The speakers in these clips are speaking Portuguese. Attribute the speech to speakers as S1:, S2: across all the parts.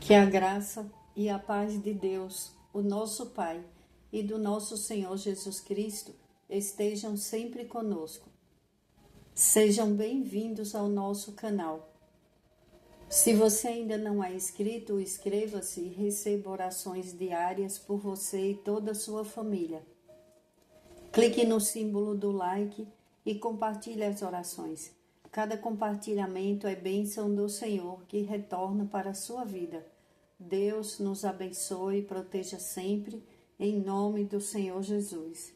S1: Que a graça e a paz de Deus, o nosso Pai, e do nosso Senhor Jesus Cristo estejam sempre conosco. Sejam bem-vindos ao nosso canal. Se você ainda não é inscrito, inscreva-se e receba orações diárias por você e toda a sua família. Clique no símbolo do like e compartilhe as orações. Cada compartilhamento é bênção do Senhor que retorna para a sua vida. Deus nos abençoe e proteja sempre, em nome do Senhor Jesus.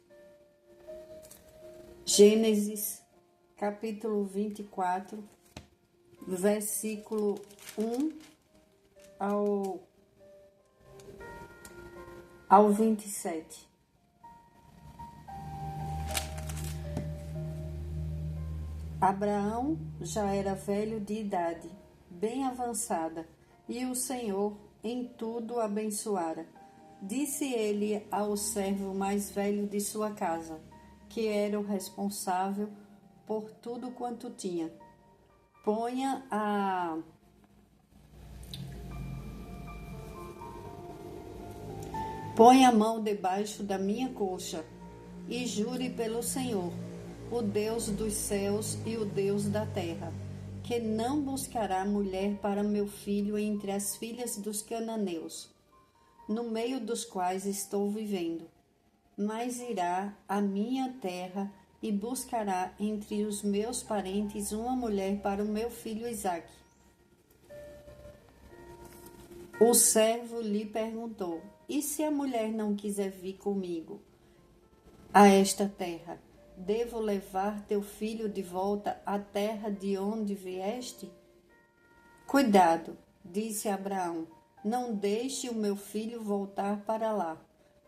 S1: Gênesis, capítulo 24, versículo 1 ao 27. Abraão já era velho de idade, bem avançada, e o Senhor em tudo abençoara. Disse ele ao servo mais velho de sua casa, que era o responsável por tudo quanto tinha: Ponha a mão debaixo da minha coxa e jure pelo Senhor, o Deus dos céus e o Deus da terra, que não buscará mulher para meu filho entre as filhas dos cananeus, no meio dos quais estou vivendo, mas irá à minha terra e buscará entre os meus parentes uma mulher para o meu filho Isaque. O servo lhe perguntou: E se a mulher não quiser vir comigo a esta terra? Devo levar teu filho de volta à terra de onde vieste? Cuidado, disse Abraão, não deixe o meu filho voltar para lá.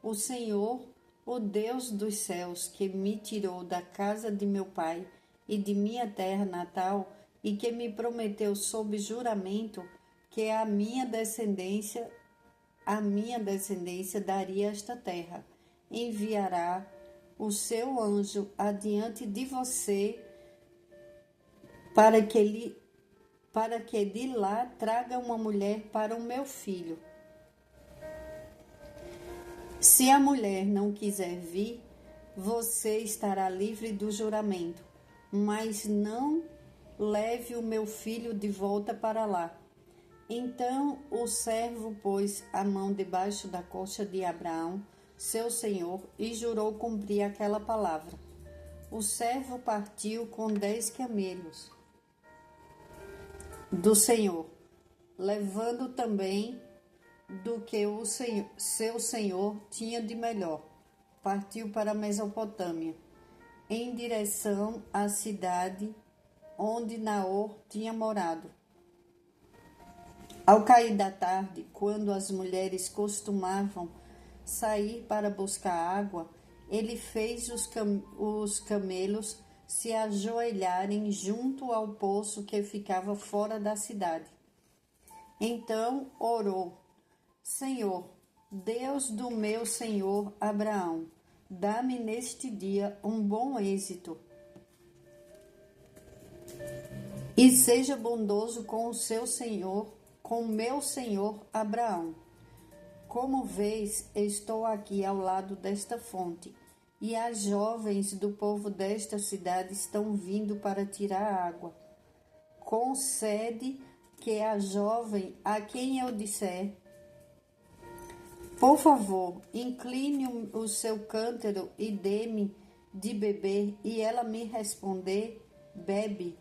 S1: O Senhor, o Deus dos céus, que me tirou da casa de meu pai e de minha terra natal, e que me prometeu sob juramento que a minha descendência daria esta terra, enviará o seu anjo adiante de você para que de lá traga uma mulher para o meu filho. Se a mulher não quiser vir, você estará livre do juramento, mas não leve o meu filho de volta para lá. Então o servo pôs a mão debaixo da coxa de Abraão, seu senhor, e jurou cumprir aquela palavra. O servo partiu com 10 camelos do Senhor, levando também do que o seu senhor tinha de melhor. Partiu para a Mesopotâmia, em direção à cidade onde Naor tinha morado. Ao cair da tarde, quando as mulheres costumavam sair para buscar água, ele fez os camelos se ajoelharem junto ao poço que ficava fora da cidade. Então orou: Senhor, Deus do meu senhor Abraão, dá-me neste dia um bom êxito e seja bondoso com o seu senhor, com meu senhor Abraão. Como vês, estou aqui ao lado desta fonte, e as jovens do povo desta cidade estão vindo para tirar água. Concede que a jovem a quem eu disser: Por favor, incline o seu cântaro e dê-me de beber, e ela me responder: Bebe.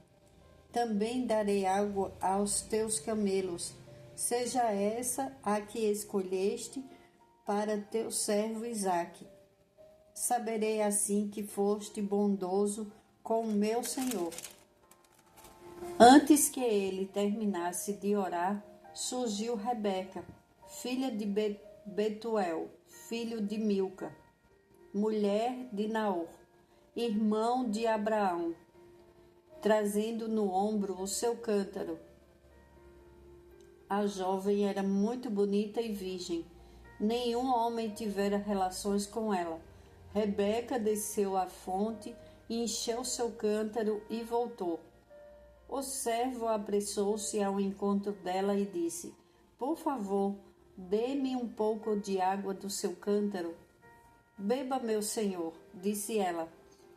S1: Também darei água aos teus camelos. Seja essa a que escolheste para teu servo Isaque. Saberei assim que foste bondoso com o meu senhor. Antes que ele terminasse de orar, surgiu Rebeca, filha de Betuel, filho de Milca, mulher de Naor, irmão de Abraão, trazendo no ombro o seu cântaro. A jovem era muito bonita e virgem. Nenhum homem tivera relações com ela. Rebeca desceu à fonte, encheu seu cântaro e voltou. O servo apressou-se ao encontro dela e disse: por favor, dê-me um pouco de água do seu cântaro. Beba, meu senhor, disse ela,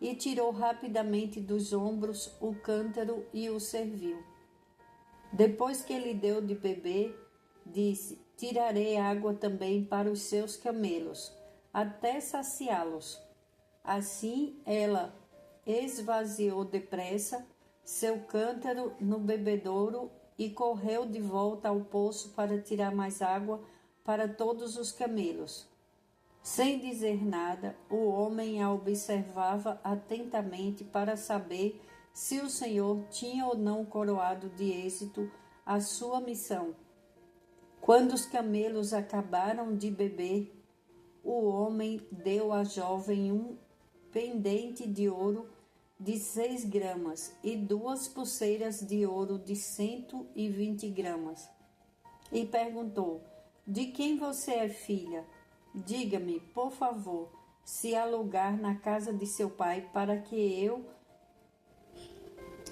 S1: e tirou rapidamente dos ombros o cântaro e o serviu. Depois que ele deu de beber, disse: tirarei água também para os seus camelos, até saciá-los. Assim ela esvaziou depressa seu cântaro no bebedouro e correu de volta ao poço para tirar mais água para todos os camelos. Sem dizer nada, o homem a observava atentamente para saber se o Senhor tinha ou não coroado de êxito a sua missão. Quando os camelos acabaram de beber, o homem deu à jovem um pendente de ouro de 6 gramas e 2 pulseiras de ouro de 120 gramas. E perguntou: de quem você é filha? Diga-me, por favor, se há lugar na casa de seu pai para que eu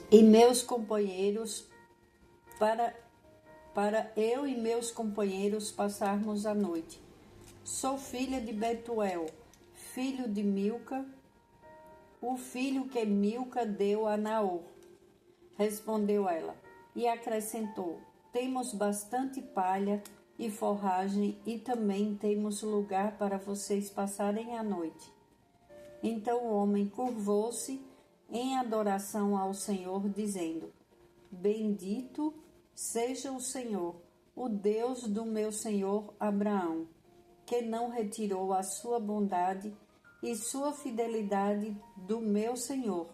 S1: e meus companheiros para eu e meus companheiros passarmos a noite. Sou filha de Betuel, filho de Milca, o filho que Milca deu a Naor. Respondeu ela, e acrescentou: temos bastante palha e forragem, e também temos lugar para vocês passarem a noite. Então o homem curvou-se em adoração ao Senhor, dizendo: bendito seja o Senhor, o Deus do meu senhor Abraão, que não retirou a sua bondade e sua fidelidade do meu senhor.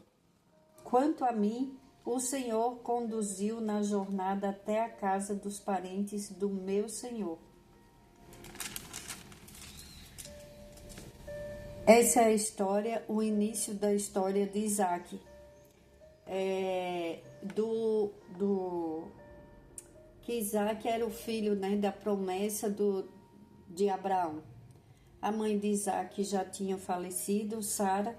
S1: Quanto a mim, o Senhor conduziu na jornada até a casa dos parentes do meu senhor. Essa é a história, o início da história de Isaac. Que Isaac era o filho, né, da promessa de Abraão. A mãe de Isaac já tinha falecido, Sara,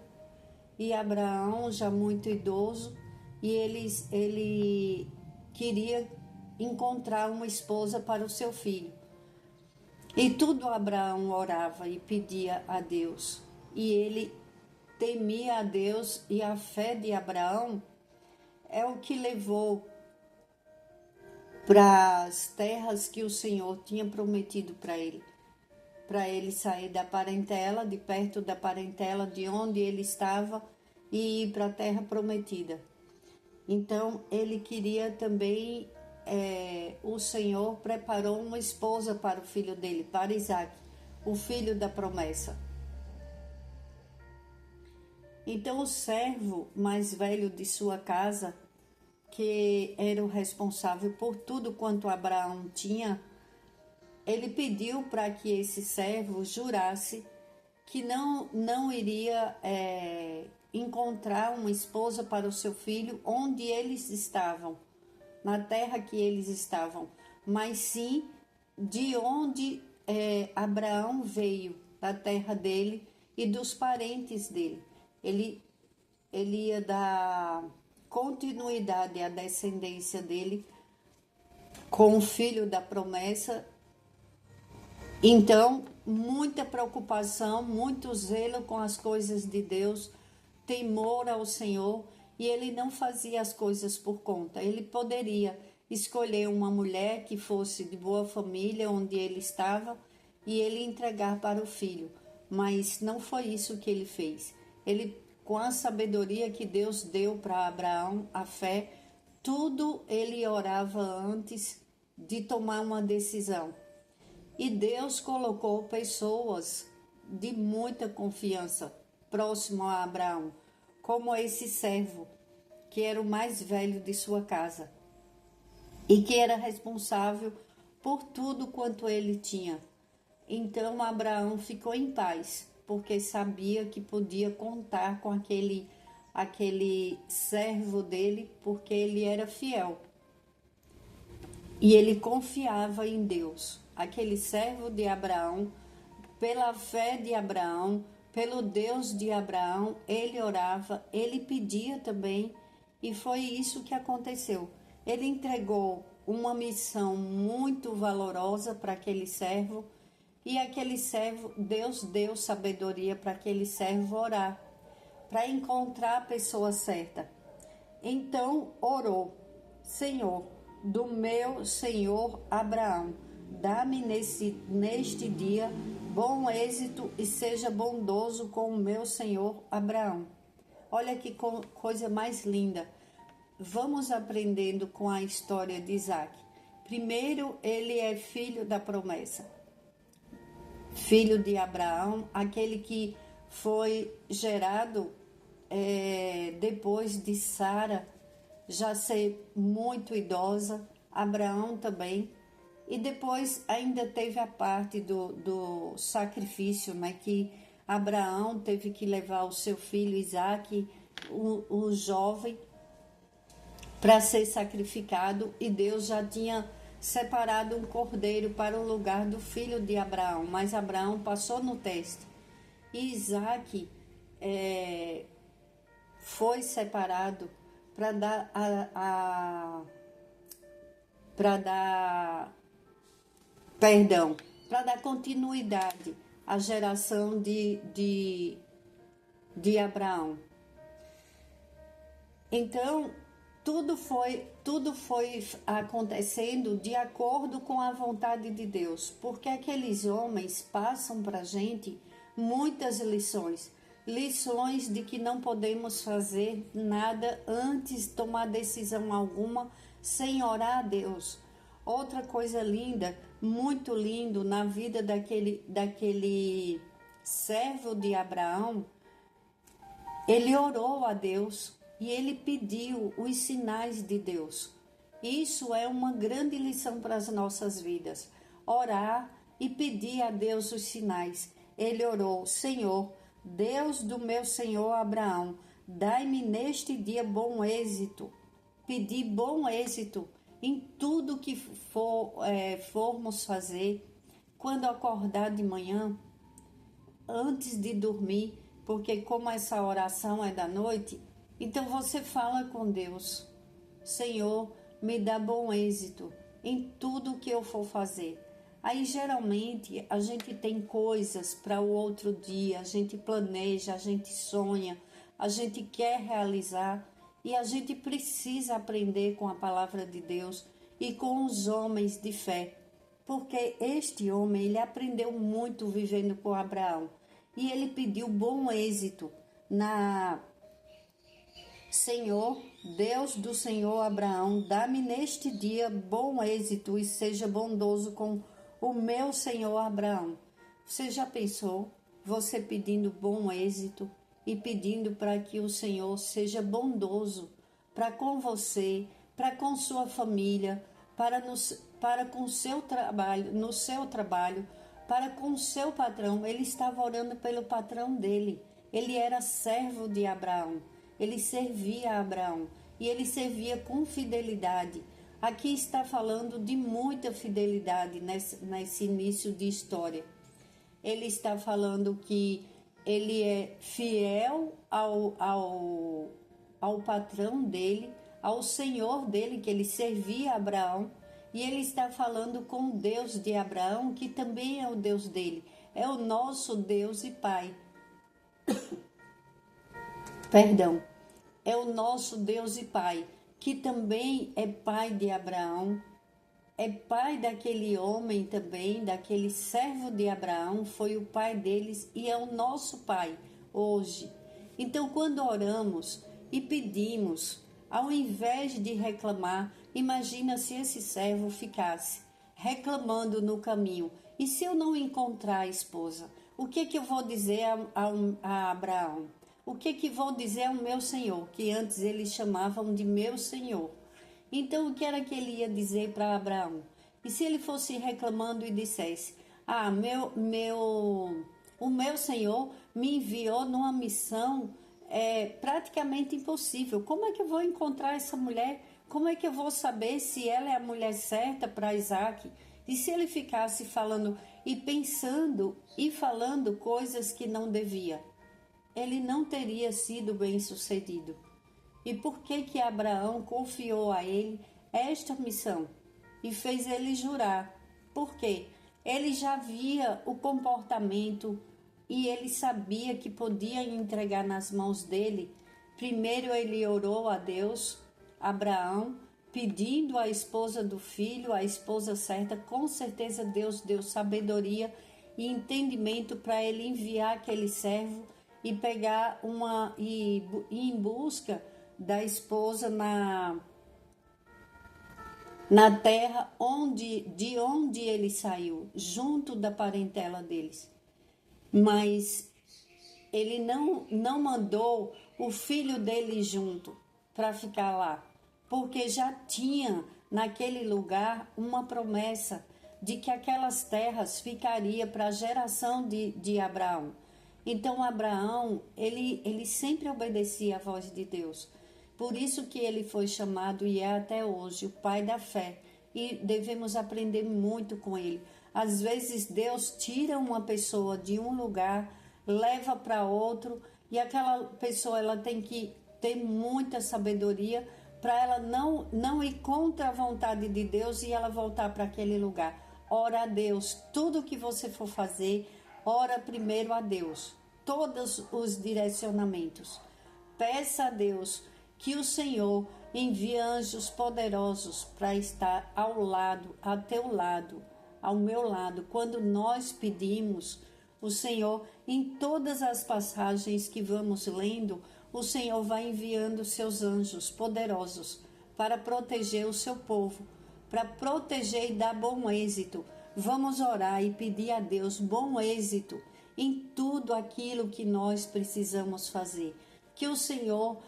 S1: e Abraão, já muito idoso, e ele queria encontrar uma esposa para o seu filho. E tudo Abraão orava e pedia a Deus. E ele temia a Deus, e a fé de Abraão é o que levou para as terras que o Senhor tinha prometido para ele sair da parentela, de perto da parentela de onde ele estava, e ir para a terra prometida. Então ele queria também, o Senhor preparou uma esposa para o filho dele, para Isaac, o filho da promessa. Então o servo mais velho de sua casa, que era o responsável por tudo quanto Abraão tinha, ele pediu para que esse servo jurasse que não iria encontrar uma esposa para o seu filho onde eles estavam, na terra que eles estavam, mas sim de onde Abraão veio, da terra dele e dos parentes dele. Ele ia dar continuidade à descendência dele com o filho da promessa. Então, muita preocupação, muito zelo com as coisas de Deus, temor ao Senhor, e ele não fazia as coisas por conta. Ele poderia escolher uma mulher que fosse de boa família, onde ele estava, e ele entregar para o filho, mas não foi isso que ele fez. Ele, com a sabedoria que Deus deu para Abraão, a fé, tudo ele orava antes de tomar uma decisão. E Deus colocou pessoas de muita confiança próximo a Abraão, como esse servo, que era o mais velho de sua casa e que era responsável por tudo quanto ele tinha. Então Abraão ficou em paz, porque sabia que podia contar com aquele servo dele, porque ele era fiel. E ele confiava em Deus. Aquele servo de Abraão, pela fé de Abraão, pelo Deus de Abraão, ele orava, ele pedia também, e foi isso que aconteceu. Ele entregou uma missão muito valorosa para aquele servo, e aquele servo, Deus deu sabedoria para aquele servo orar, para encontrar a pessoa certa. Então orou: Senhor, do meu senhor Abraão, dá-me neste dia bom êxito e seja bondoso com o meu senhor Abraão. Olha que coisa mais linda. Vamos aprendendo com a história de Isaac. Primeiro, ele é filho da promessa, filho de Abraão, aquele que foi gerado depois de Sara já ser muito idosa, Abraão também, e depois ainda teve a parte do sacrifício, né, que Abraão teve que levar o seu filho Isaque, o jovem, para ser sacrificado, e Deus já tinha separado um cordeiro para o lugar do filho de Abraão, mas Abraão passou no teste. E Isaque foi separado para dar continuidade à geração de Abraão. Então, tudo foi acontecendo de acordo com a vontade de Deus, porque aqueles homens passam para a gente muitas lições de que não podemos fazer nada antes de tomar decisão alguma sem orar a Deus. Outra coisa linda, muito lindo na vida daquele servo de Abraão, ele orou a Deus e ele pediu os sinais de Deus. Isso é uma grande lição para as nossas vidas. Orar e pedir a Deus os sinais. Ele orou: Senhor, Deus do meu senhor Abraão, dai-me neste dia bom êxito. Pedir bom êxito em tudo que formos fazer, quando acordar de manhã, antes de dormir, porque como essa oração é da noite, então você fala com Deus: Senhor, me dá bom êxito em tudo que eu for fazer. Aí geralmente a gente tem coisas para o outro dia, a gente planeja, a gente sonha, a gente quer realizar, e a gente precisa aprender com a palavra de Deus e com os homens de fé, porque este homem, ele aprendeu muito vivendo com Abraão, e ele pediu bom êxito Senhor, Deus do Senhor Abraão, dá-me neste dia bom êxito e seja bondoso com o meu Senhor Abraão. Você já pensou, você pedindo bom êxito e pedindo para que o Senhor seja bondoso para com você, para com sua família, para com seu trabalho, no seu trabalho, para com o seu patrão? Ele estava orando pelo patrão dele. Ele era servo de Abraão. Ele servia a Abraão e ele servia com fidelidade. Aqui está falando de muita fidelidade nesse início de história. Ele está falando que ele é fiel ao patrão dele, ao Senhor dele, que ele servia a Abraão, e ele está falando com o Deus de Abraão, que também é o Deus dele, é o nosso Deus e Pai. Perdão, é o nosso Deus e Pai, que também é pai de Abraão, é pai daquele homem também, daquele servo de Abraão, foi o pai deles e é o nosso pai hoje. Então, quando oramos e pedimos, ao invés de reclamar, imagina se esse servo ficasse reclamando no caminho: e se eu não encontrar a esposa, o que eu vou dizer a Abraão? O que vou dizer ao meu senhor, que antes eles chamavam de meu senhor? Então, o que era que ele ia dizer para Abraão? E se ele fosse reclamando e dissesse: o meu senhor me enviou numa missão praticamente impossível. Como é que eu vou encontrar essa mulher? Como é que eu vou saber se ela é a mulher certa para Isaac? E se ele ficasse falando e pensando e falando coisas que não devia? Ele não teria sido bem-sucedido. E por que Abraão confiou a ele esta missão? e fez ele jurar. Por quê? Ele já via o comportamento e ele sabia que podia entregar nas mãos dele. Primeiro ele orou a Deus, Abraão, pedindo a esposa do filho, a esposa certa. Com certeza Deus deu sabedoria e entendimento para ele enviar aquele servo e pegar e ir em busca da esposa na terra de onde ele saiu, junto da parentela deles. Mas ele não mandou o filho dele junto para ficar lá, porque já tinha naquele lugar uma promessa de que aquelas terras ficariam para a geração de Abraão. Então Abraão, ele sempre obedecia à voz de Deus. Por isso que ele foi chamado e é até hoje o pai da fé. E devemos aprender muito com ele. Às vezes Deus tira uma pessoa de um lugar, leva para outro, e aquela pessoa ela tem que ter muita sabedoria para ela não ir contra a vontade de Deus e ela voltar para aquele lugar. Ora a Deus, tudo que você for fazer, ora primeiro a Deus, todos os direcionamentos. Peça a Deus que o Senhor envie anjos poderosos para estar ao teu lado, ao meu lado. Quando nós pedimos, o Senhor, em todas as passagens que vamos lendo, o Senhor vai enviando seus anjos poderosos para proteger o seu povo, para proteger e dar bom êxito. Vamos orar e pedir a Deus bom êxito em tudo aquilo que nós precisamos fazer. Que o Senhor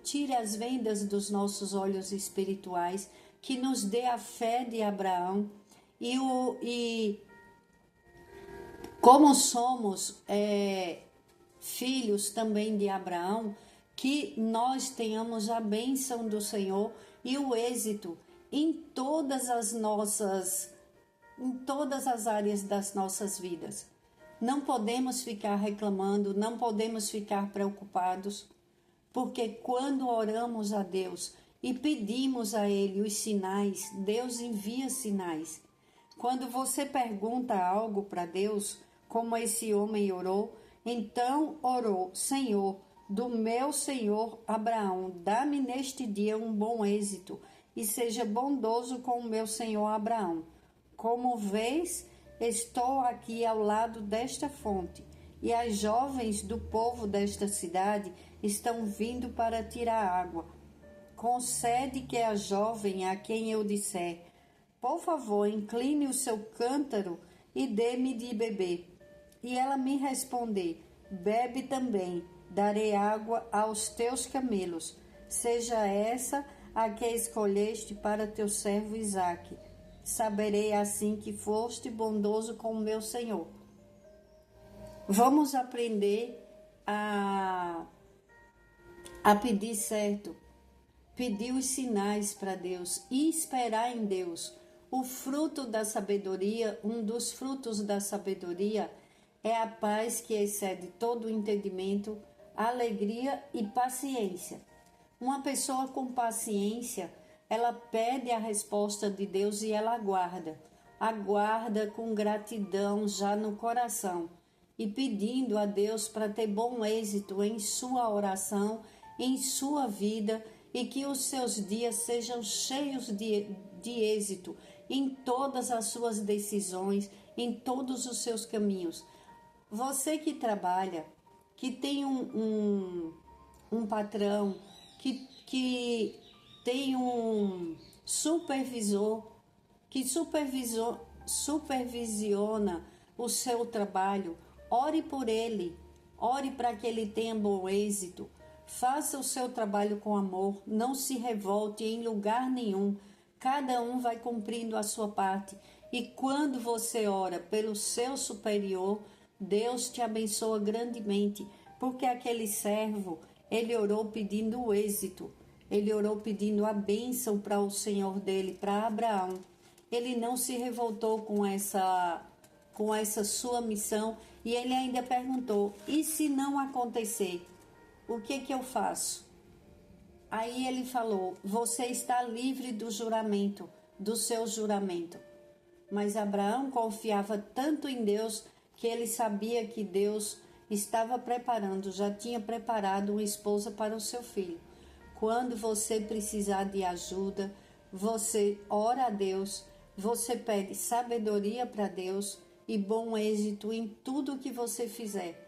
S1: tire as vendas dos nossos olhos espirituais, que nos dê a fé de Abraão e como somos filhos também de Abraão, que nós tenhamos a bênção do Senhor e o êxito em todas as áreas das nossas vidas. Não podemos ficar reclamando, não podemos ficar preocupados, porque quando oramos a Deus e pedimos a Ele os sinais, Deus envia sinais. Quando você pergunta algo para Deus, como esse homem orou, então orou: Senhor, do meu senhor Abraão, dá-me neste dia um bom êxito e seja bondoso com o meu senhor Abraão. Como vês, estou aqui ao lado desta fonte e as jovens do povo desta cidade estão vindo para tirar água. Concede que a jovem a quem eu disser, por favor, incline o seu cântaro e dê-me de beber. E ela me responder, bebe também, darei água aos teus camelos. Seja essa a que escolheste para teu servo Isaque. Saberei assim que foste bondoso com o meu Senhor. Vamos aprender a pedir certo, pedir os sinais para Deus e esperar em Deus. O fruto da sabedoria, um dos frutos da sabedoria é a paz que excede todo o entendimento, alegria e paciência. Uma pessoa com paciência, ela pede a resposta de Deus e ela aguarda com gratidão já no coração e pedindo a Deus para ter bom êxito em sua oração, em sua vida e que os seus dias sejam cheios de êxito em todas as suas decisões, em todos os seus caminhos. Você que trabalha, que tem um patrão, que tem um supervisor, que supervisiona o seu trabalho, ore por ele, ore para que ele tenha bom êxito, faça o seu trabalho com amor, não se revolte em lugar nenhum, cada um vai cumprindo a sua parte, e quando você ora pelo seu superior, Deus te abençoa grandemente, porque aquele servo, ele orou pedindo o êxito, ele orou pedindo a bênção para o Senhor dele, para Abraão. Ele não se revoltou com essa sua missão e ele ainda perguntou, e se não acontecer, o que eu faço? Aí ele falou, você está livre do juramento, do seu juramento. Mas Abraão confiava tanto em Deus que ele sabia que Deus estava preparando, já tinha preparado uma esposa para o seu filho. Quando você precisar de ajuda, você ora a Deus, você pede sabedoria para Deus e bom êxito em tudo que você fizer.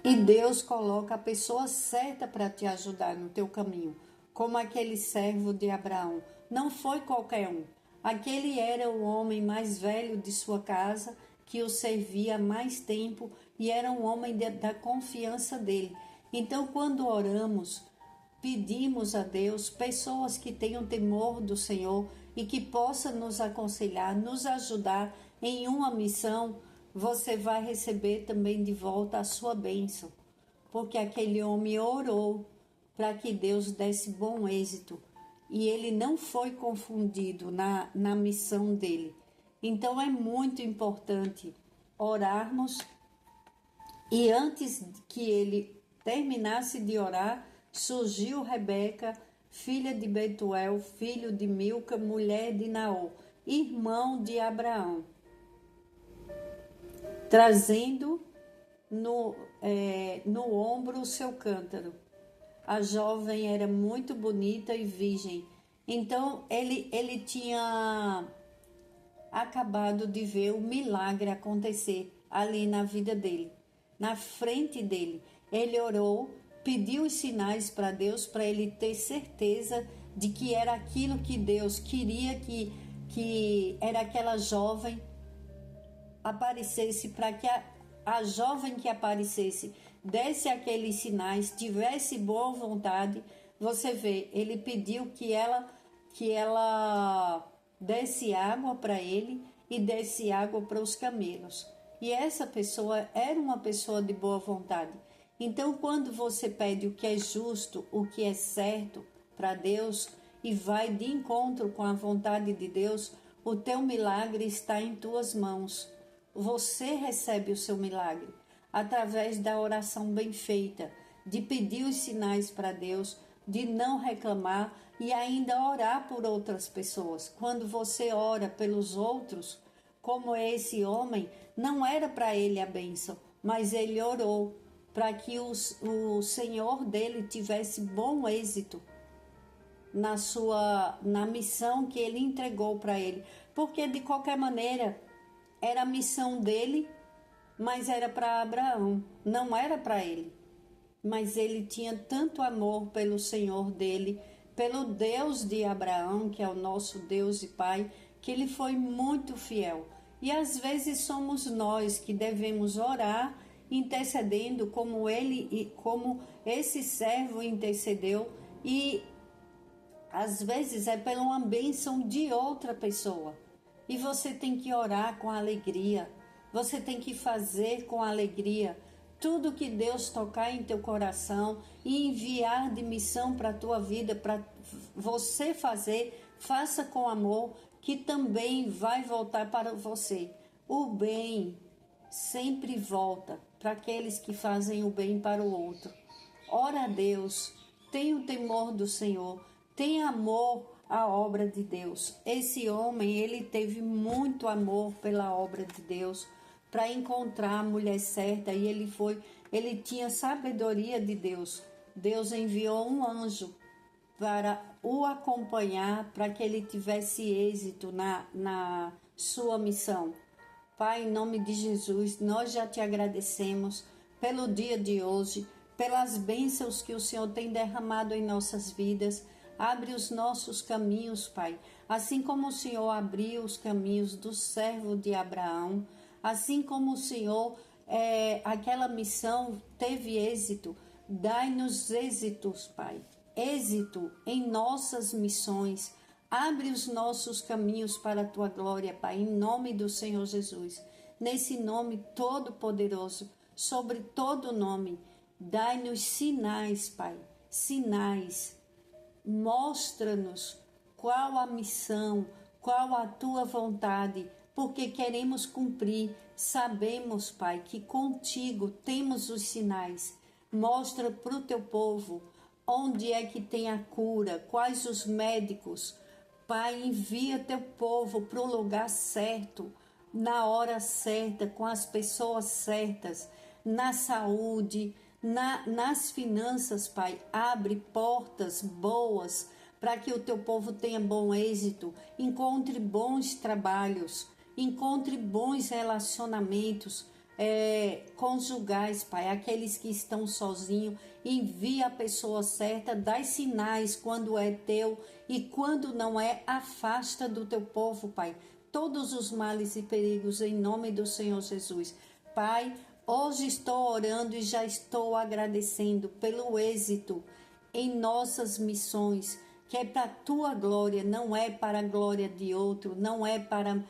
S1: E Deus coloca a pessoa certa para te ajudar no teu caminho, como aquele servo de Abraão. Não foi qualquer um. Aquele era o homem mais velho de sua casa, que o servia há mais tempo e era um homem da confiança dele. Então, quando oramos, pedimos a Deus pessoas que tenham temor do Senhor e que possam nos aconselhar, nos ajudar em uma missão, você vai receber também de volta a sua bênção. Porque aquele homem orou para que Deus desse bom êxito e ele não foi confundido na missão dele. Então é muito importante orarmos e antes que ele terminasse de orar, surgiu Rebeca, filha de Betuel, filho de Milca, mulher de Naor, irmão de Abraão, trazendo no ombro o seu cântaro. A jovem era muito bonita e virgem. Então ele tinha acabado de ver o milagre acontecer ali na vida dele, na frente dele. Ele orou, pediu os sinais para Deus, para ele ter certeza de que era aquilo que Deus queria, que era aquela jovem aparecesse, para que a jovem que aparecesse desse aqueles sinais, tivesse boa vontade. Você vê, ele pediu que ela desse água para ele e desse água para os camelos. E essa pessoa era uma pessoa de boa vontade. Então, quando você pede o que é justo, o que é certo para Deus e vai de encontro com a vontade de Deus, o teu milagre está em tuas mãos. Você recebe o seu milagre através da oração bem feita, de pedir os sinais para Deus, de não reclamar e ainda orar por outras pessoas. Quando você ora pelos outros, como esse homem, não era para ele a bênção, mas ele orou para que o Senhor dele tivesse bom êxito na missão que ele entregou para ele. Porque de qualquer maneira era a missão dele, mas era para Abraão, não era para ele. Mas ele tinha tanto amor pelo Senhor dele, pelo Deus de Abraão, que é o nosso Deus e Pai, que ele foi muito fiel. E às vezes somos nós que devemos orar, intercedendo como ele e como esse servo intercedeu, e às vezes é pela uma bênção de outra pessoa. E você tem que orar com alegria, você tem que fazer com alegria tudo que Deus tocar em teu coração e enviar de missão para a tua vida, para você fazer, faça com amor, que também vai voltar para você. O bem sempre volta para aqueles que fazem o bem para o outro. Ora a Deus, tenha o temor do Senhor, tenha amor à obra de Deus. Esse homem, ele teve muito amor pela obra de Deus, para encontrar a mulher certa, e ele tinha sabedoria de Deus. Deus enviou um anjo para o acompanhar, para que ele tivesse êxito na sua missão. Pai, em nome de Jesus, nós já te agradecemos pelo dia de hoje, pelas bênçãos que o Senhor tem derramado em nossas vidas. Abre os nossos caminhos, Pai, assim como o Senhor abriu os caminhos do servo de Abraão, assim como o Senhor, aquela missão teve êxito. Dai-nos êxitos, Pai, êxito em nossas missões. Abre os nossos caminhos para a Tua glória, Pai, em nome do Senhor Jesus. Nesse nome todo-poderoso, sobre todo nome, dai-nos sinais, Pai, sinais. Mostra-nos qual a missão, qual a Tua vontade, porque queremos cumprir. Sabemos, Pai, que contigo temos os sinais. Mostra para o Teu povo onde é que tem a cura, quais os médicos, Pai, envia teu povo para o lugar certo, na hora certa, com as pessoas certas, na saúde, nas finanças, Pai. Abre portas boas para que o teu povo tenha bom êxito, encontre bons trabalhos, encontre bons relacionamentos conjugais, Pai. Aqueles que estão sozinhos, envia a pessoa certa, dá sinais quando é teu e quando não é, afasta do teu povo, Pai, todos os males e perigos em nome do Senhor Jesus. Pai, hoje estou orando e já estou agradecendo pelo êxito em nossas missões, que é para a tua glória, não é para a glória de outro, não é para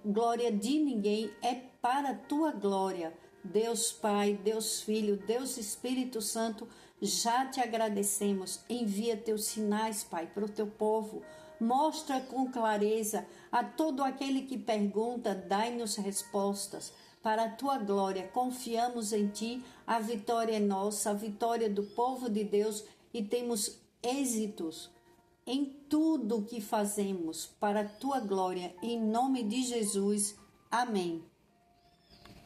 S1: glória de ninguém, é para a tua glória. Deus Pai, Deus Filho, Deus Espírito Santo, já te agradecemos. Envia teus sinais, Pai, para o teu povo. Mostra com clareza a todo aquele que pergunta, dai-nos respostas. Para a tua glória, confiamos em ti, a vitória é nossa, a vitória do povo de Deus, e temos êxitos em tudo que fazemos para a tua glória, em nome de Jesus. Amém.